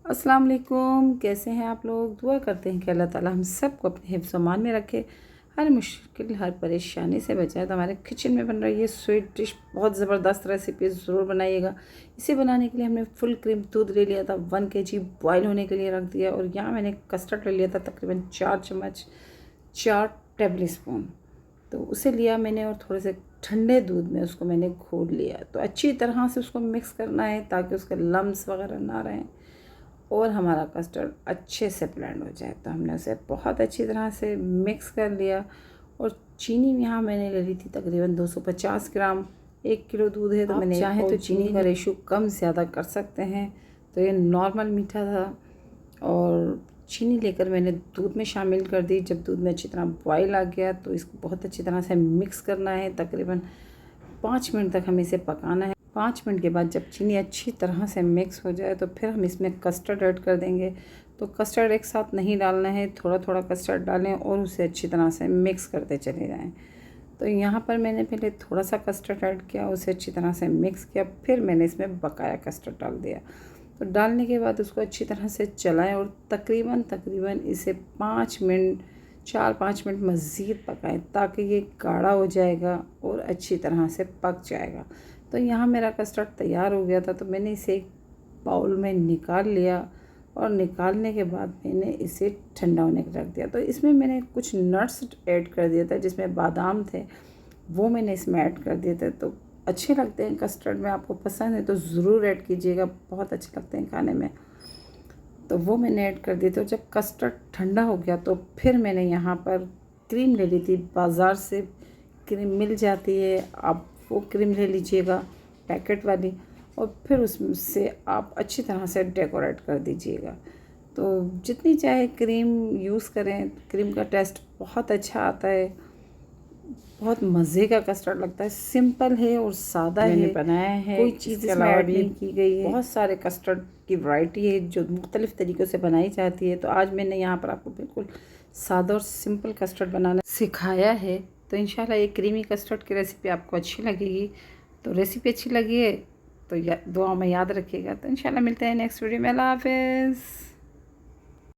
अस्सलाम वालेकुम। कैसे हैं आप लोग? दुआ करते हैं कि अल्लाह ताला हम सबको अपने हिफ्ज़ अमान में रखे, हर मुश्किल हर परेशानी से बचाए। तो हमारे किचन में बन रही है स्वीट डिश, बहुत ज़बरदस्त रेसिपी, ज़रूर बनाइएगा। इसे बनाने के लिए हमने फुल क्रीम दूध ले लिया था, 1 kg बॉयल होने के लिए रख दिया। और यहाँ मैंने कस्टर्ड ले लिया था तकरीबन 4 चम्मच, 4 टेबल स्पून। तो उसे लिया मैंने और थोड़े से ठंडे दूध में उसको मैंने घोल लिया। तो अच्छी तरह से उसको मिक्स करना है ताकि उसके लम्स वगैरह ना रहें और हमारा कस्टर्ड अच्छे से ब्लेंड हो जाए। तो हमने उसे बहुत अच्छी तरह से मिक्स कर लिया। और चीनी यहाँ मैंने ले ली थी तकरीबन 250 ग्राम। 1 किलो दूध है तो मैंने चाहे तो चीनी का रेशो कम ज़्यादा कर सकते हैं। तो ये नॉर्मल मीठा था और चीनी लेकर मैंने दूध में शामिल कर दी। जब दूध में अच्छी तरह बॉयल आ गया तो इसको बहुत अच्छी तरह से मिक्स करना है। तकरीबन 5 मिनट तक हमें इसे पकाना है। 5 मिनट के बाद जब चीनी अच्छी तरह से मिक्स हो जाए तो फिर हम इसमें कस्टर्ड ऐड कर देंगे। तो कस्टर्ड एक साथ नहीं डालना है, थोड़ा थोड़ा कस्टर्ड डालें और उसे अच्छी तरह से मिक्स करते चले जाएं। तो यहाँ पर मैंने पहले थोड़ा सा कस्टर्ड ऐड किया, उसे अच्छी तरह से मिक्स किया, फिर मैंने इसमें बकाया कस्टर्ड डाल दिया। तो डालने के बाद उसको अच्छी तरह से चलाएं और तकरीबन इसे 4-5 मिनट मज़ीद पकाएं ताकि ये गाढ़ा हो जाएगा और अच्छी तरह से पक जाएगा। तो यहाँ मेरा कस्टर्ड तैयार हो गया था। तो मैंने इसे एक बाउल में निकाल लिया और निकालने के बाद मैंने इसे ठंडा होने के रख दिया। तो इसमें मैंने कुछ नट्स ऐड कर दिया था, जिसमें बादाम थे वो मैंने इसमें ऐड कर दिए थे। तो अच्छे लगते हैं कस्टर्ड में, आपको पसंद है तो ज़रूर ऐड कीजिएगा, बहुत अच्छे लगते हैं खाने में। तो वो मैंने ऐड कर दिए थे। जब कस्टर्ड ठंडा हो गया तो फिर मैंने यहाँ पर क्रीम ले ली थी। बाज़ार से क्रीम मिल जाती है, आप वो क्रीम ले लीजिएगा पैकेट वाली, और फिर उससे आप अच्छी तरह से डेकोरेट कर दीजिएगा। तो जितनी चाहे क्रीम यूज़ करें, क्रीम का टेस्ट बहुत अच्छा आता है, बहुत मज़े का कस्टर्ड लगता है। सिंपल है और सादा मैंने बनाया है, कोई चीज़ इसमें ऐड नहीं की गई है। बहुत सारे कस्टर्ड की वैरायटी है जो मुख्तलिफ़ तरीक़ों से बनाई जाती है। तो आज मैंने यहाँ पर आपको बिल्कुल सादा और सिंपल कस्टर्ड बनाना सिखाया है। तो इंशाल्लाह ये क्रीमी कस्टर्ड की रेसिपी आपको अच्छी लगेगी। तो रेसिपी अच्छी लगी है तो दुआ में याद रखिएगा। तो इंशाल्लाह मिलते हैं नेक्स्ट वीडियो में। अल्लाह हाफ़िज़।